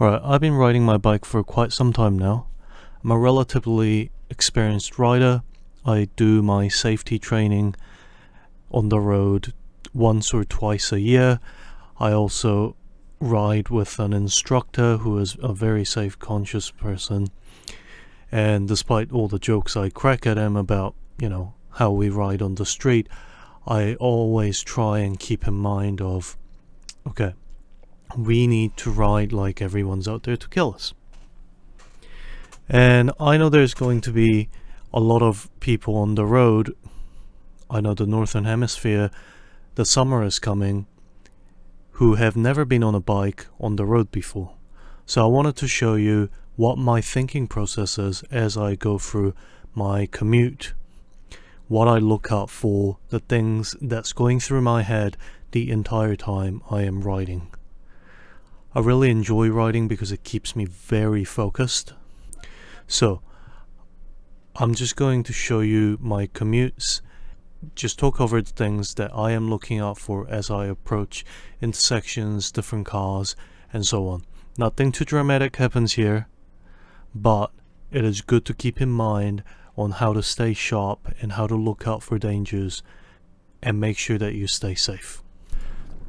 Alright, I've been riding my bike for quite some time now. I'm a relatively experienced rider. I do my safety training on the road once or twice a year. I also ride with an instructor who is a very safe conscious person. And despite all the jokes I crack at him about, how we ride on the street, I always try and keep in mind of, okay, we need to ride like everyone's out there to kill us. And I know there's going to be a lot of people on the road. I know the Northern Hemisphere, the summer is coming, who have never been on a bike on the road before. So I wanted to show you what my thinking process is as I go through my commute, what I look out for, the things that's going through my head the entire time I am riding. I really enjoy riding because it keeps me very focused. So I'm just going to show you my commutes, just talk over the things that I am looking out for as I approach intersections, different cars, and so on. Nothing too dramatic happens here, but it is good to keep in mind on how to stay sharp and how to look out for dangers and make sure that you stay safe.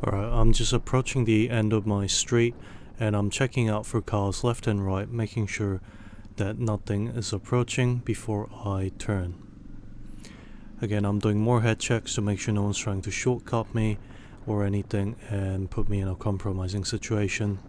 Alright, I'm just approaching the end of my street and I'm checking out for cars left and right, making sure that nothing is approaching before I turn. Again, I'm doing more head checks to make sure no one's trying to shortcut me or anything and put me in a compromising situation.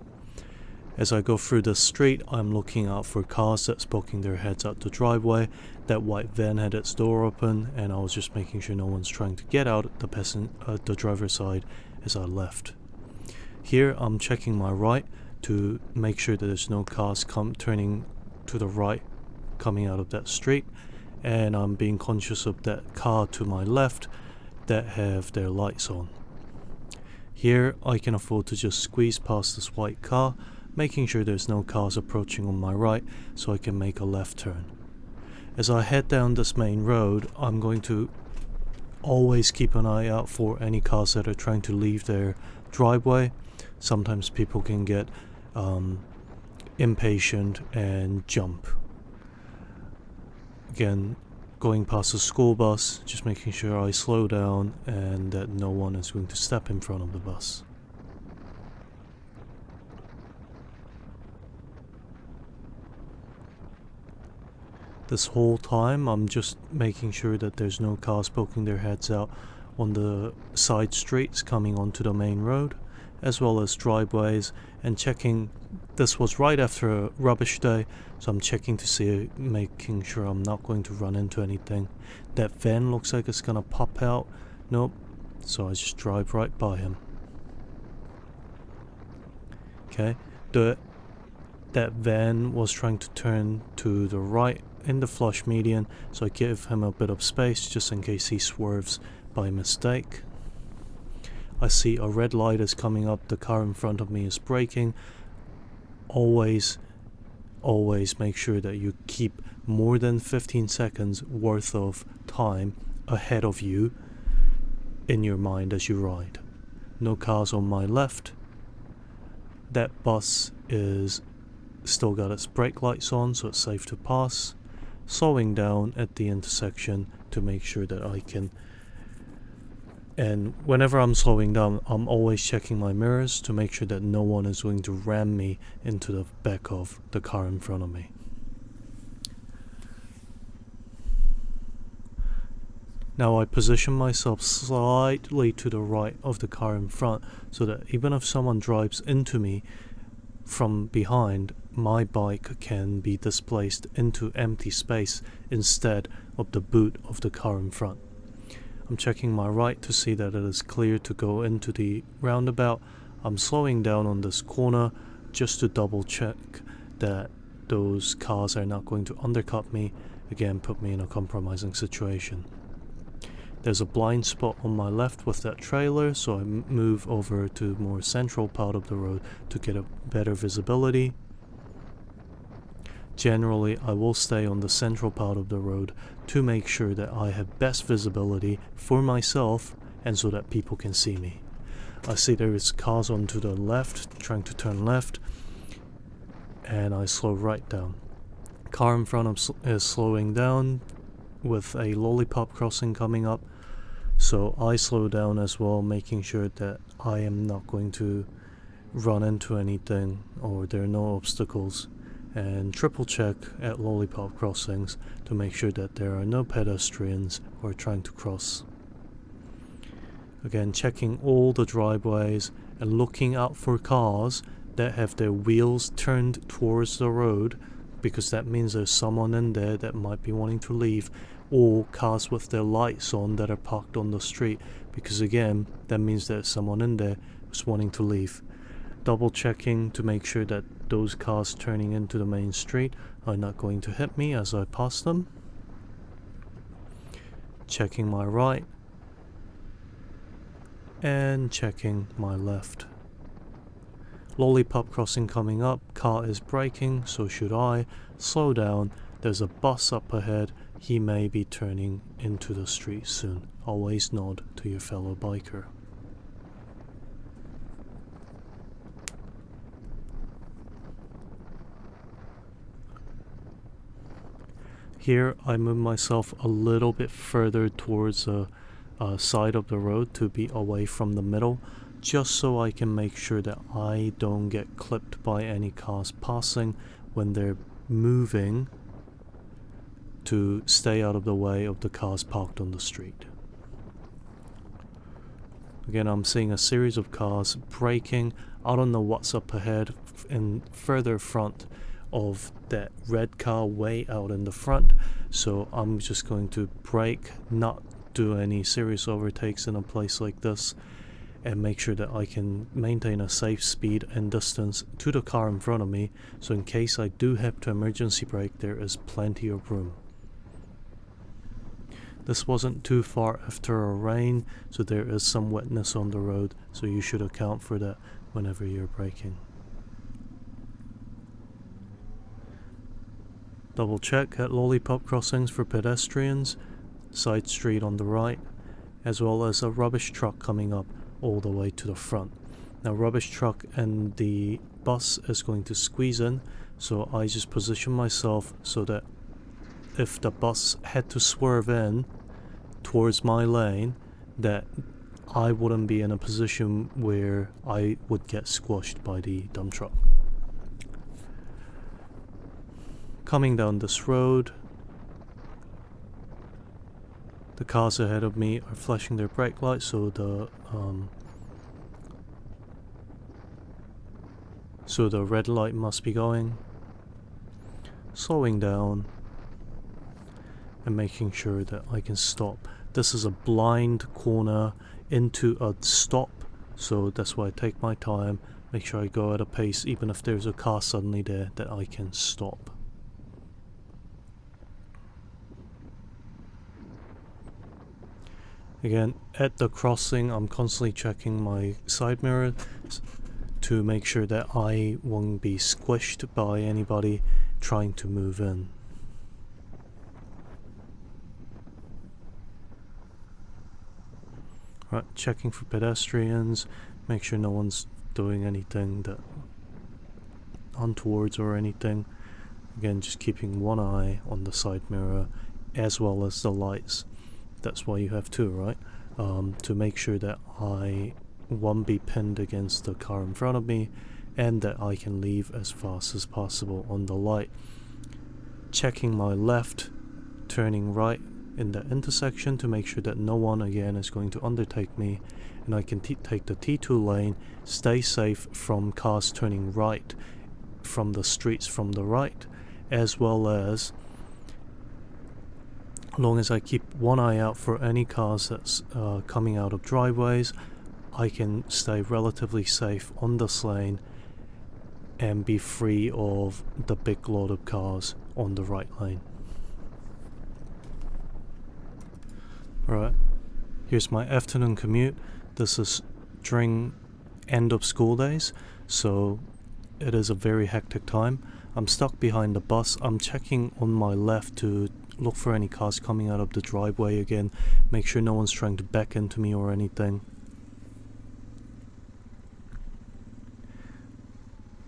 As I go through the street, I'm looking out for cars that's poking their heads out the driveway. That white van had its door open and I was just making sure no one's trying to get out the driver's side as I left. Here I'm checking my right to make sure that there's no cars turning to the right coming out of that street, and I'm being conscious of that car to my left that have their lights on. Here I can afford to just squeeze past this white car, making sure there's no cars approaching on my right so I can make a left turn. As I head down this main road, I'm going to always keep an eye out for any cars that are trying to leave their driveway. Sometimes people can get impatient and jump. Again, going past a school bus, just making sure I slow down and that no one is going to step in front of the bus. This whole time I'm just making sure that there's no cars poking their heads out on the side streets coming onto the main road, as well as driveways, and checking. This was right after a rubbish day, so I'm checking to see, making sure I'm not going to run into anything. That van looks like it's gonna pop out. Nope. So I just drive right by him. Okay. That van was trying to turn to the right in the flush median, so I give him a bit of space just in case he swerves by mistake. I see a red light is coming up, the car in front of me is braking. Always make sure that you keep more than 15 seconds worth of time ahead of you in your mind as you ride. No cars on my left. That bus is still got its brake lights on, so it's safe to pass. Slowing down at the intersection to make sure that I can. And whenever I'm slowing down, I'm always checking my mirrors to make sure that no one is going to ram me into the back of the car in front of me. Now I position myself slightly to the right of the car in front so that even if someone drives into me from behind, my bike can be displaced into empty space instead of the boot of the car in front. I'm checking my right to see that it is clear to go into the roundabout. I'm slowing down on this corner just to double check that those cars are not going to undercut me, again put me in a compromising situation. There's a blind spot on my left with that trailer, so I move over to more central part of the road to get a better visibility. Generally, I will stay on the central part of the road to make sure that I have best visibility for myself and so that people can see me. I see there is cars on to the left, trying to turn left. and I slow right down. Car in front is slowing down with a lollipop crossing coming up, so I slow down as well, making sure that I am not going to run into anything or there are no obstacles, and triple check at lollipop crossings to make sure that there are no pedestrians who are trying to cross. Again, checking all the driveways and looking out for cars that have their wheels turned towards the road, because that means there's someone in there that might be wanting to leave, or cars with their lights on that are parked on the street, because again, that means there's someone in there who's wanting to leave. Double checking to make sure that those cars turning into the main street are not going to hit me as I pass them. Checking my right and checking my left. Lollipop crossing coming up, car is braking, so should I. Slow down, there's a bus up ahead, he may be turning into the street soon. Always nod to your fellow biker. Here I move myself a little bit further towards the side of the road to be away from the middle, just so I can make sure that I don't get clipped by any cars passing when they're moving, to stay out of the way of the cars parked on the street. Again, I'm seeing a series of cars braking. I don't know what's up ahead and further front of that red car way out in the front, so I'm just going to brake, not do any serious overtakes in a place like this, and make sure that I can maintain a safe speed and distance to the car in front of me, so in case I do have to emergency brake, there is plenty of room. This wasn't too far after a rain, so there is some wetness on the road, so you should account for that whenever you're braking. Double check at lollipop crossings for pedestrians, side street on the right, as well as a rubbish truck coming up all the way to the front. Now rubbish truck and the bus is going to squeeze in, so I just position myself so that if the bus had to swerve in towards my lane, that I wouldn't be in a position where I would get squashed by the dump truck. Coming down this road, the cars ahead of me are flashing their brake lights, so the red light must be going. Slowing down and making sure that I can stop. This is a blind corner into a stop, so that's why I take my time, make sure I go at a pace even if there's a car suddenly there that I can stop. Again, at the crossing, I'm constantly checking my side mirror to make sure that I won't be squished by anybody trying to move in. Right, checking for pedestrians, make sure no one's doing anything that untowards or anything. Again, just keeping one eye on the side mirror as well as the lights. That's why you have two, right? To make sure that I won't be pinned against the car in front of me and that I can leave as fast as possible on the light. Checking my left, turning right in the intersection to make sure that no one again is going to undertake me, and I can take the T2 lane, stay safe from cars turning right from the streets from the right, as well as long as I keep one eye out for any cars that's coming out of driveways, I can stay relatively safe on this lane and be free of the big load of cars on the right lane. Alright, here's my afternoon commute. This is during end of school days, so it is a very hectic time. I'm stuck behind the bus. I'm checking on my left to look for any cars coming out of the driveway again, make sure no one's trying to back into me or anything.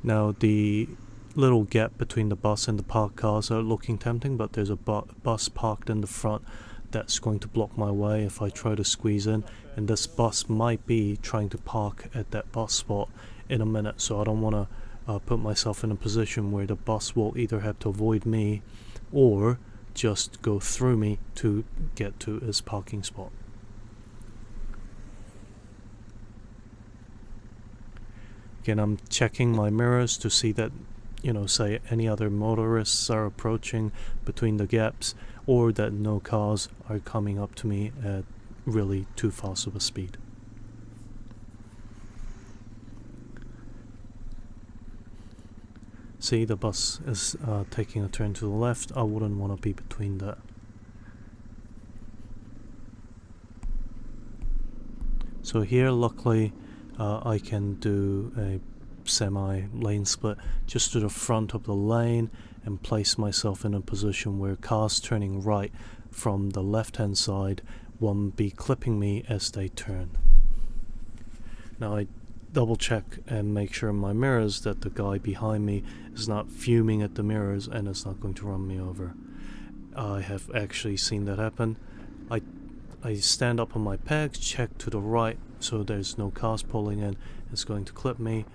Now the little gap between the bus and the parked cars are looking tempting, but there's a bus parked in the front that's going to block my way if I try to squeeze in, and this bus might be trying to park at that bus spot in a minute, so I don't want to put myself in a position where the bus will either have to avoid me or just go through me to get to its parking spot. Again, I'm checking my mirrors to see that, say any other motorists are approaching between the gaps, or that no cars are coming up to me at really too fast of a speed. See, the bus is taking a turn to the left. I wouldn't want to be between that. So here, luckily, I can do a semi-lane split just to the front of the lane and place myself in a position where cars turning right from the left-hand side won't be clipping me as they turn. Now I double check and make sure in my mirrors that the guy behind me is not fuming at the mirrors and is not going to run me over. I have actually seen that happen. I stand up on my pegs, check to the right so there's no cars pulling in, it's going to clip me,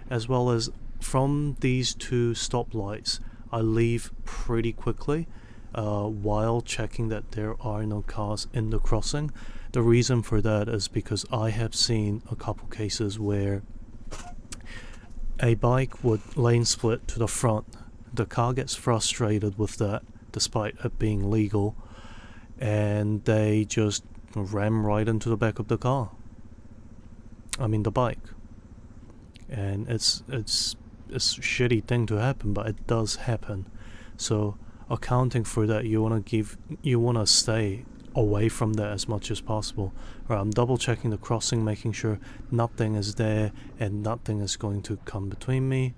as well as from these two stoplights I leave pretty quickly while checking that there are no cars in the crossing. The reason for that is because I have seen a couple cases where a bike would lane split to the front, the car gets frustrated with that despite it being legal, and they just ram right into the back of the car. The bike. And it's a shitty thing to happen, but it does happen. So accounting for that, you wanna stay away from that as much as possible. Right, I'm double checking the crossing, making sure nothing is there and nothing is going to come between me.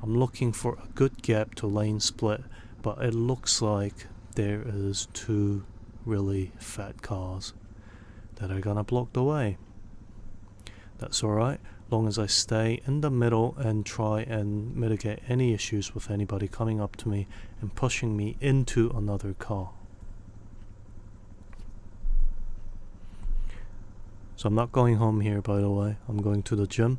I'm looking for a good gap to lane split, but it looks like there is two really fat cars that are gonna block the way. That's alright, long as I stay in the middle and try and mitigate any issues with anybody coming up to me and pushing me into another car. So I'm not going home here, by the way. I'm going to the gym.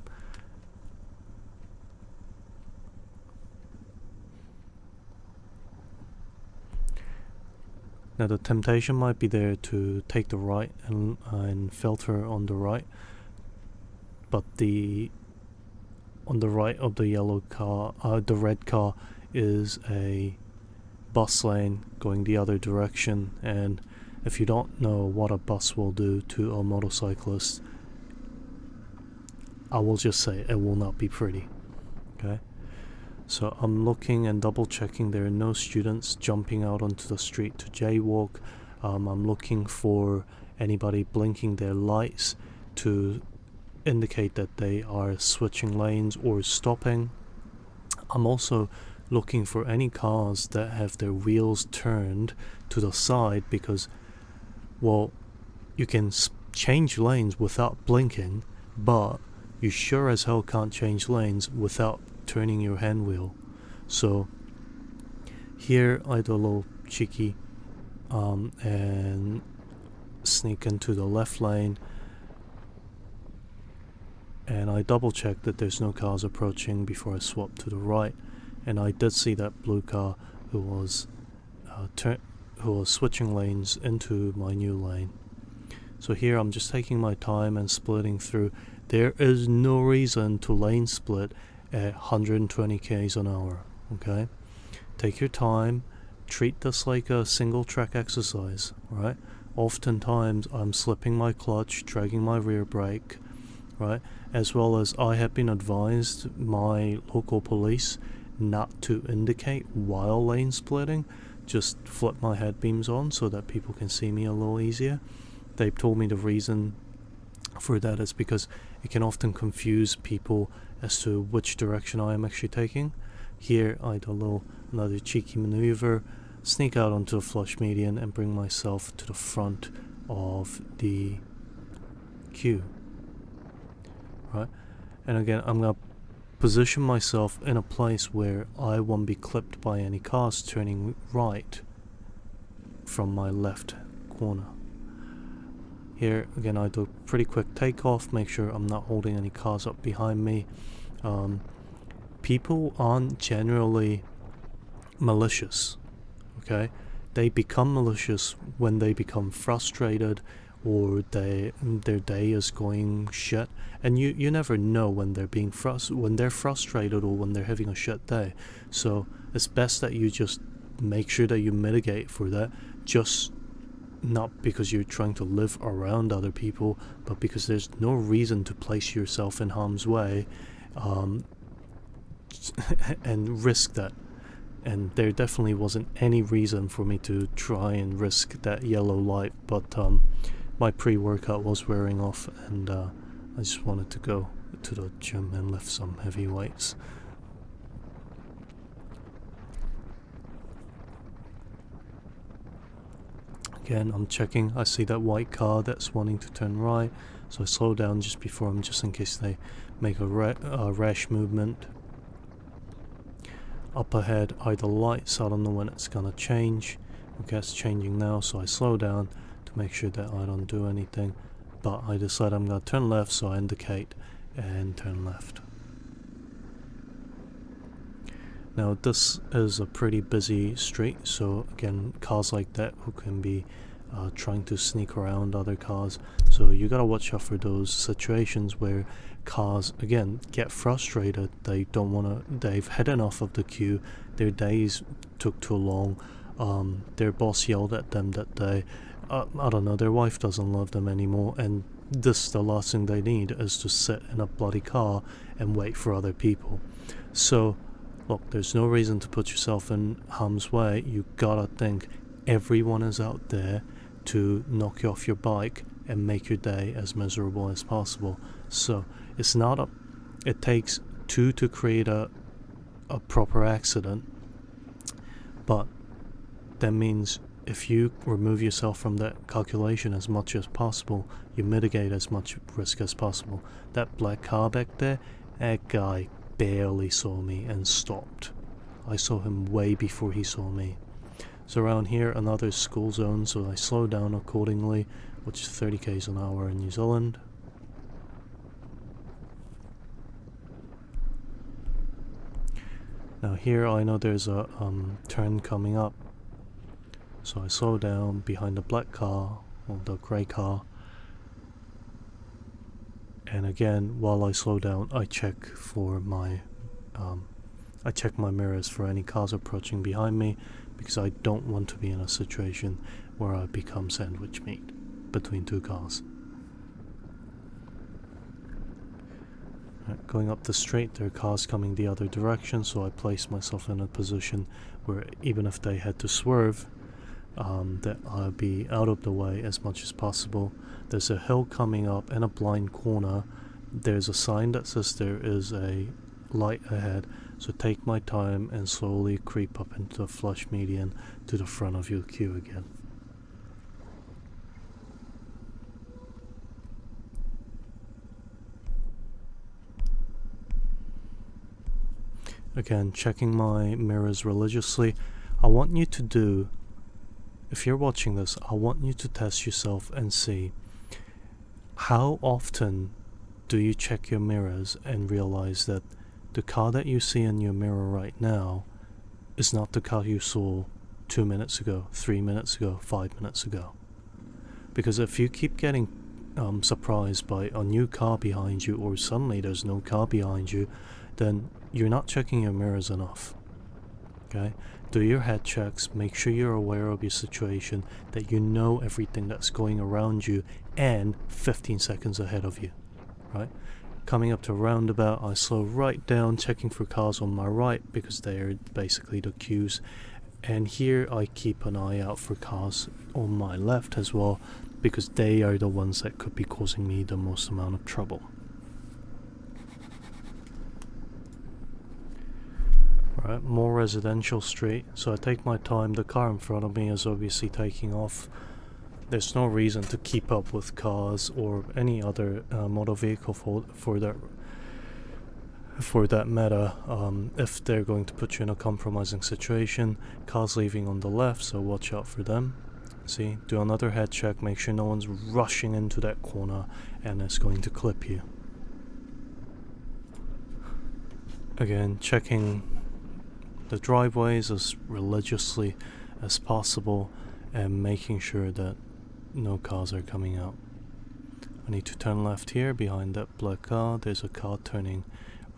Now the temptation might be there to take the right and filter on the right, but on the right of the yellow car, the red car is a bus lane going the other direction, and if you don't know what a bus will do to a motorcyclist, I will just say it will not be pretty. Okay? So I'm looking and double checking there are no students jumping out onto the street to jaywalk. I'm looking for anybody blinking their lights to indicate that they are switching lanes or stopping. I'm also looking for any cars that have their wheels turned to the side, because, well, you can change lanes without blinking, but you sure as hell can't change lanes without turning your hand wheel. So here I do a little cheeky and sneak into the left lane, and I double check that there's no cars approaching before I swap to the right. And I did see that blue car who was switching lanes into my new lane. So here I'm just taking my time and splitting through. There is no reason to lane split at 120 k's an hour. Okay, take your time, treat this like a single track exercise, right? Oftentimes I'm slipping my clutch, dragging my rear brake, right? As well as I have been advised my local police not to indicate while lane splitting, just flip my head beams on so that people can see me a little easier. They've told me the reason for that is because it can often confuse people as to which direction I am actually taking. Here I do another cheeky maneuver, sneak out onto the flush median and bring myself to the front of the queue. Right? And again, I'm gonna position myself in a place where I won't be clipped by any cars turning right from my left corner. Here again, I do a pretty quick takeoff, make sure I'm not holding any cars up behind me. People aren't generally malicious, okay? They become malicious when they become frustrated, or their day is going shit, and you never know when they're being when they're frustrated or when they're having a shit day. So it's best that you just make sure that you mitigate for that, just not because you're trying to live around other people, but because there's no reason to place yourself in harm's way and risk that. And there definitely wasn't any reason for me to try and risk that yellow light, but my pre-workout was wearing off, and I just wanted to go to the gym and lift some heavy weights. Again, I'm checking. I see that white car that's wanting to turn right, so I slow down just before them, just in case they make a rash movement. Up ahead are the lights. I don't know when it's gonna change. Okay, it's changing now, so I slow down to make sure that I don't do anything, but I decide I'm gonna turn left, so I indicate and turn left. Now this is a pretty busy street, so again, cars like that who can be trying to sneak around other cars, so you gotta watch out for those situations where cars again get frustrated. They don't wanna, they've had enough of the queue, their days took too long, their boss yelled at them that day, I don't know, their wife doesn't love them anymore, and this, the last thing they need is to sit in a bloody car and wait for other people. So look, there's no reason to put yourself in harm's way. You gotta think everyone is out there to knock you off your bike and make your day as miserable as possible. So it's not it takes two to create a proper accident, but that means if you remove yourself from that calculation as much as possible, you mitigate as much risk as possible. That black car back there, that guy barely saw me and stopped. I saw him way before he saw me. So around here, another school zone, so I slow down accordingly, which is 30 k's an hour in New Zealand. Now here I know there's a turn coming up, so I slow down behind the black car, or the grey car, and again, while I slow down, I check for my mirrors for any cars approaching behind me, because I don't want to be in a situation where I become sandwich meat between two cars. Right, going up the street, there are cars coming the other direction, so I place myself in a position where even if they had to swerve, that I'll be out of the way as much as possible. There's a hill coming up and a blind corner. There's a sign that says there is a light ahead, so take my time and slowly creep up into the flush median to the front of your queue again. Again, checking my mirrors religiously. I want you to do, if you're watching this, I want you to test yourself and see how often do you check your mirrors and realize that the car that you see in your mirror right now is not the car you saw 2 minutes ago, 3 minutes ago, 5 minutes ago. Because if you keep getting surprised by a new car behind you, or suddenly there's no car behind you, then you're not checking your mirrors enough. Okay? Do your head checks, make sure you're aware of your situation, that you know everything that's going around you and 15 seconds ahead of you, right? Coming up to a roundabout, I slow right down, checking for cars on my right because they are basically the queues, and here I keep an eye out for cars on my left as well, because they are the ones that could be causing me the most amount of trouble. Alright, more residential street, so I take my time. The car in front of me is obviously taking off. There's no reason to keep up with cars or any other motor vehicle for that for that meta, if they're going to put you in a compromising situation, cars leaving on the left, so watch out for them. See, do another head check, make sure no one's rushing into that corner and it's going to clip you. Again, checking the driveways as religiously as possible and making sure that no cars are coming out. I need to turn left here behind that black car. There's a car turning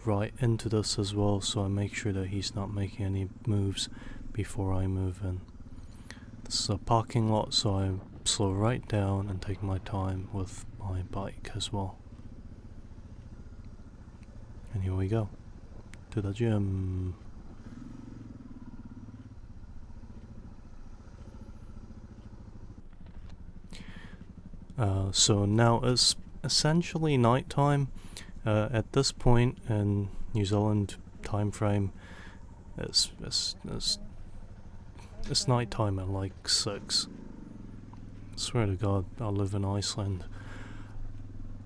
right into this as well, so I make sure that he's not making any moves before I move in. This is a parking lot, so I slow right down and take my time with my bike as well. And here we go, to the gym. So now it's essentially nighttime. At this point in New Zealand time frame, it's nighttime at like 6. I swear to God, I live in Iceland.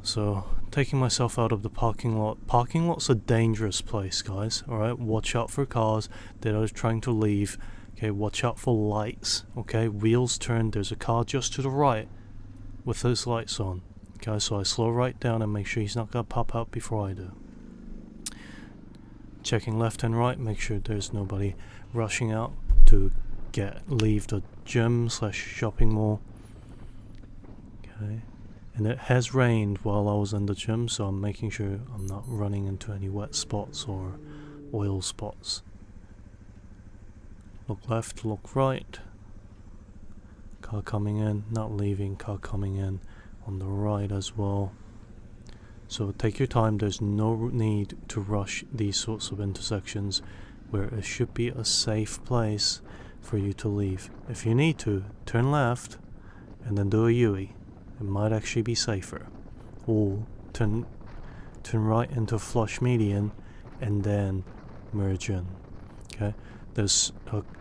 So, taking myself out of the parking lot. Parking lot's a dangerous place, guys. Alright, watch out for cars that are trying to leave. Okay, watch out for lights. Okay, wheels turn. There's a car just to the right with those lights on. Okay, so I slow right down and make sure he's not gonna pop out before I do. Checking left and right, make sure there's nobody rushing out to leave the gym / shopping mall. Okay, and it has rained while I was in the gym, so I'm making sure I'm not running into any wet spots or oil spots. Look left, look right. Car coming in, not leaving, car coming in on the right as well. So take your time, there's no need to rush these sorts of intersections where it should be a safe place for you to leave. If you need to, turn left and then do a U-turn. It might actually be safer. Or turn right into flush median and then merge in. Okay? There's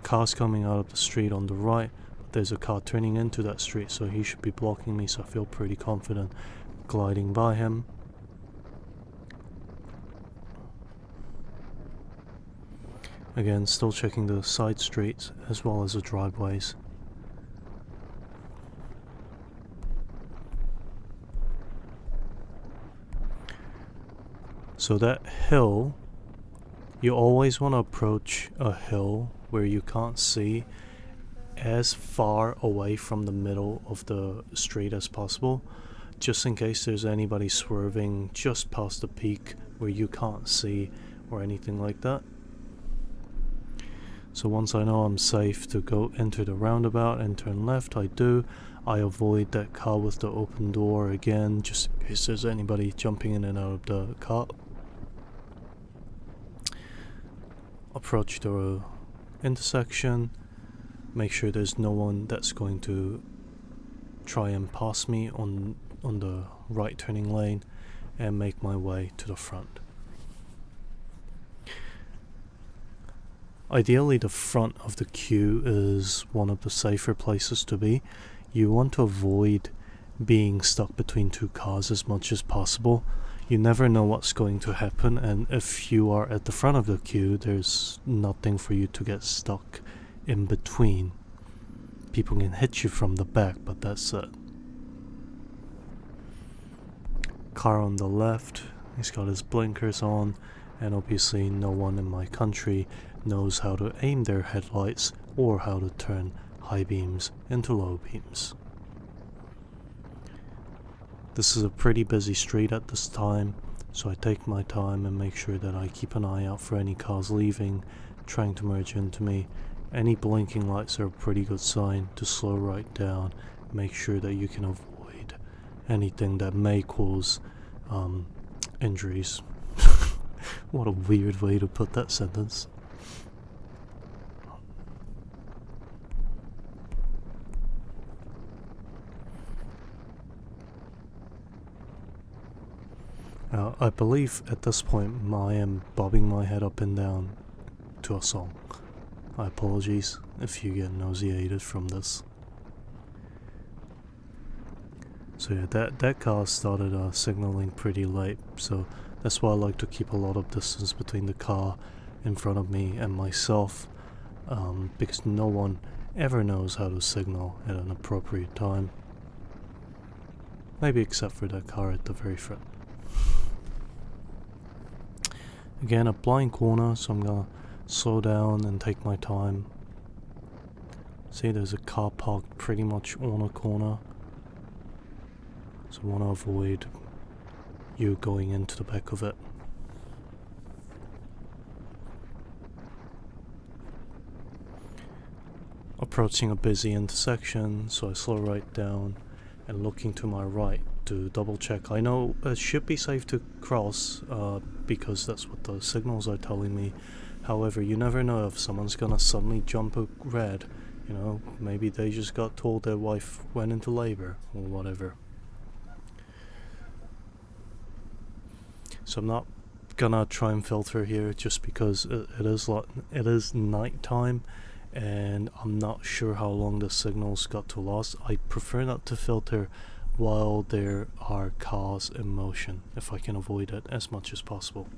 cars coming out of the street on the right. There's a car turning into that street, so he should be blocking me, so I feel pretty confident gliding by him. Again, still checking the side streets as well as the driveways. So that hill, you always want to approach a hill where you can't see as far away from the middle of the street as possible, just in case there's anybody swerving just past the peak where you can't see or anything like that. So once I know I'm safe to go into the roundabout and turn left, I do. I avoid that car with the open door again, just in case there's anybody jumping in and out of the car. Approach the intersection. Make sure there's no one that's going to try and pass me on the right turning lane, and make my way to the front. Ideally, the front of the queue is one of the safer places to be. You want to avoid being stuck between two cars as much as possible. You never know what's going to happen, and if you are at the front of the queue, there's nothing for you to get stuck in between. People can hit you from the back, but that's it. Car on the left, he's got his blinkers on, and obviously no one in my country knows how to aim their headlights or how to turn high beams into low beams. This is a pretty busy street at this time, so I take my time and make sure that I keep an eye out for any cars leaving, trying to merge into me. Any blinking lights are a pretty good sign to slow right down, make sure that you can avoid anything that may cause injuries. What a weird way to put that sentence. I believe at this point I am bobbing my head up and down to a song. My apologies if you get nauseated from this. So yeah, that car started signaling pretty late, so That's why I like to keep a lot of distance between the car in front of me and myself, because no one ever knows how to signal at an appropriate time. Maybe except for that car at the very front. Again, a blind corner, so I'm gonna slow down and take my time. See, there's a car parked pretty much on a corner, so I want to avoid you going into the back of it. Approaching a busy intersection, so I slow right down and looking to my right to double check. I know it should be safe to cross because that's what the signals are telling me. However, you never know if someone's gonna suddenly jump a red. You know, maybe they just got told their wife went into labor or whatever. So I'm not gonna try and filter here just because it is night time and I'm not sure how long the signals got to last. I prefer not to filter while there are cars in motion if I can avoid it as much as possible.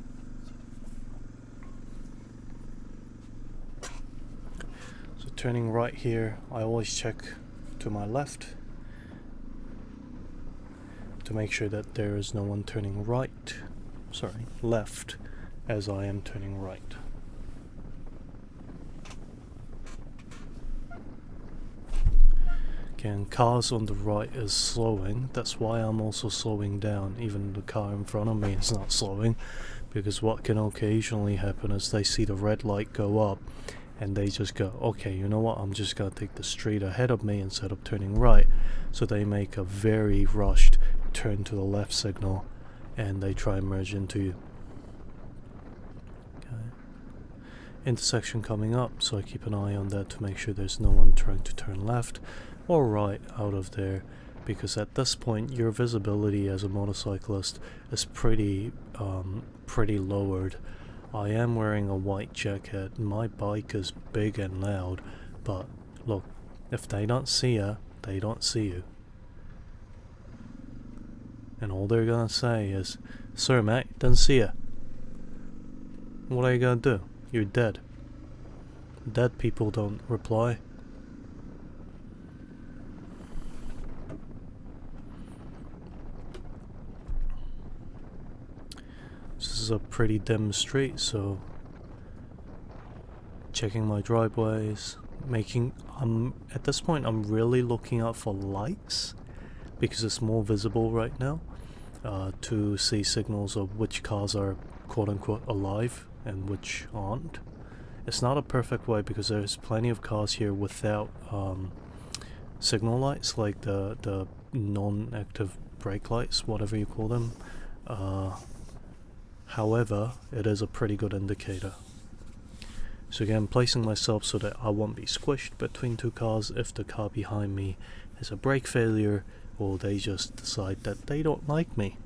So turning right here, I always check to my left to make sure that there is no one turning left as I am turning right. Again, cars on the right is slowing. That's why I'm also slowing down. Even the car in front of me is not slowing, because what can occasionally happen is they see the red light go up and they just go, okay, you know what, I'm just gonna take the street ahead of me instead of turning right. So they make a very rushed turn to the left signal and they try and merge into you. Okay. Intersection coming up, so I keep an eye on that to make sure there's no one trying to turn left or right out of there, because at this point your visibility as a motorcyclist is pretty lowered. I am wearing a white jacket, my bike is big and loud, but look, if they don't see you, they don't see you. And all they're gonna say is, "Sir, mate, didn't see you." What are you gonna do? You're dead. Dead people don't reply. This is a pretty dim street, so checking my driveways, at this point I'm really looking out for lights because it's more visible right now to see signals of which cars are quote-unquote alive and which aren't. It's not a perfect way because there's plenty of cars here without signal lights, like the non-active brake lights, whatever you call them. However, it is a pretty good indicator. So again, placing myself so that I won't be squished between two cars if the car behind me has a brake failure or they just decide that they don't like me.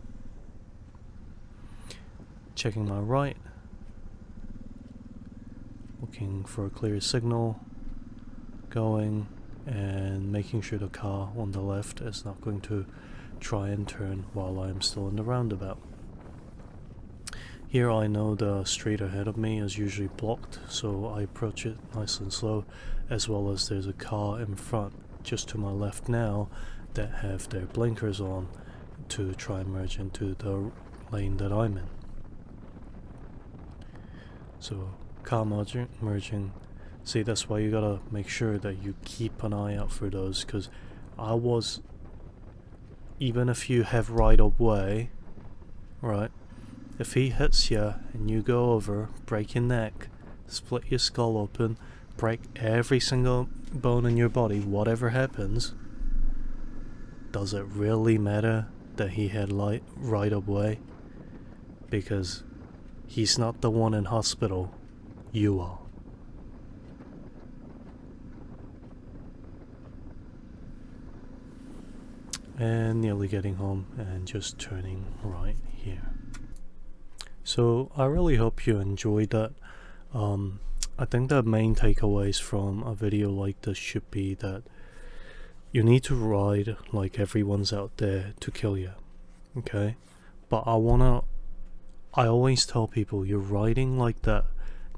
Checking my right, looking for a clear signal, going and making sure the car on the left is not going to try and turn while I'm still in the roundabout. Here I know the street ahead of me is usually blocked, so I approach it nice and slow, as well as there's a car in front just to my left now that have their blinkers on to try and merge into the lane that I'm in. So car merging. See, that's why you gotta make sure that you keep an eye out for those, because even if you have right of way, right, if he hits you and you go over, break your neck, split your skull open, break every single bone in your body, whatever happens, does it really matter that he had right of way? Because he's not the one in hospital, you are. And nearly getting home and just turning right here. So I really hope you enjoyed that. I think the main takeaways from a video like this should be that you need to ride like everyone's out there to kill you, okay? But I wanna I always tell people you're riding like that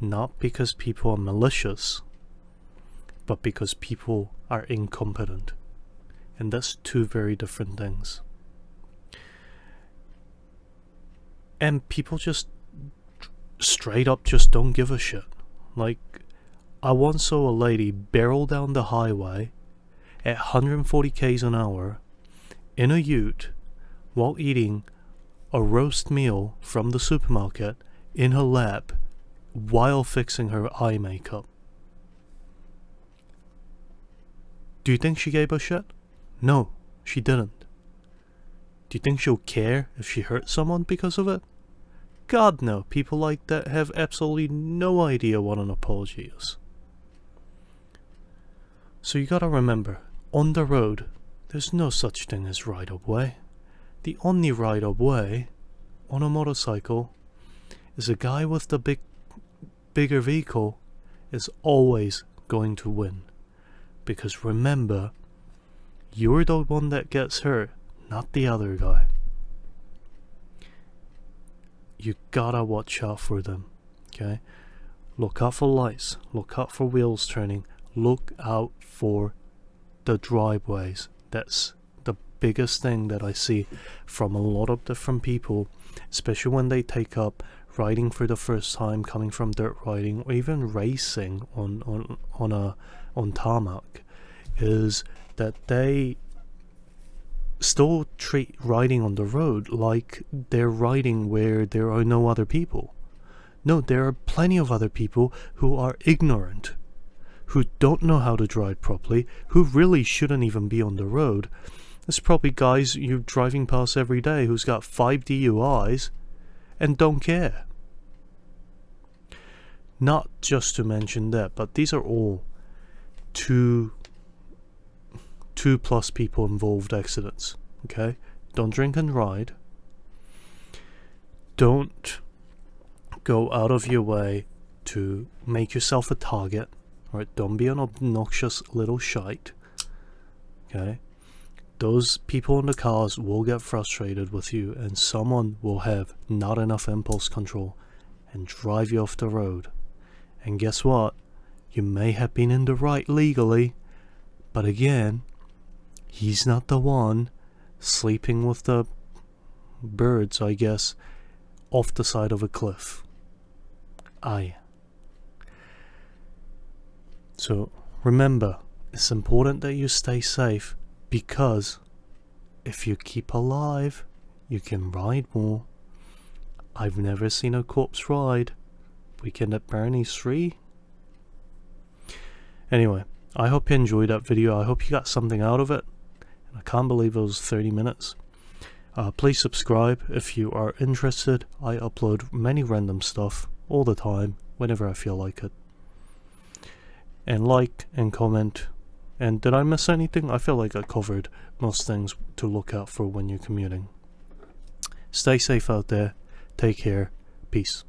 not because people are malicious, but because people are incompetent. And that's two very different things. And people just straight up just don't give a shit. Like, I once saw a lady barrel down the highway at 140 k's an hour in a ute while eating a roast meal from the supermarket in her lap while fixing her eye makeup. Do you think she gave a shit? No, she didn't. Do you think she'll care if she hurt someone because of it? God no, people like that have absolutely no idea what an apology is. So you gotta remember, on the road, there's no such thing as ride-up way. The only ride-up way on a motorcycle is a guy with the bigger vehicle is always going to win. Because remember, you're the one that gets hurt, not the other guy. You gotta watch out for them, okay? Look out for lights, look out for wheels turning, look out for the driveways. That's the biggest thing that I see from a lot of different people, especially when they take up riding for the first time, coming from dirt riding, or even racing on tarmac, is that they still treat riding on the road like they're riding where there are no other people. No, there are plenty of other people who are ignorant, who don't know how to drive properly, who really shouldn't even be on the road. There's probably guys you're driving past every day who's got 5 DUIs and don't care. Not just to mention that, but these are all two plus people involved accidents, okay? Don't drink and ride. Don't go out of your way to make yourself a target, right? Don't be an obnoxious little shite, okay? Those people in the cars will get frustrated with you, and someone will have not enough impulse control and drive you off the road. And guess what? You may have been in the right legally, but again, he's not the one sleeping with the birds, I guess, off the side of a cliff. Aye. So remember, it's important that you stay safe, because if you keep alive, you can ride more. I've never seen a corpse ride. Weekend at Bernie's 3. Anyway, I hope you enjoyed that video. I hope you got something out of it. I can't believe it was 30 minutes. Please subscribe if you are interested. I upload many random stuff all the time, whenever I feel like it. And like and comment. And did I miss anything? I feel like I covered most things to look out for when you're commuting. Stay safe out there. Take care. Peace.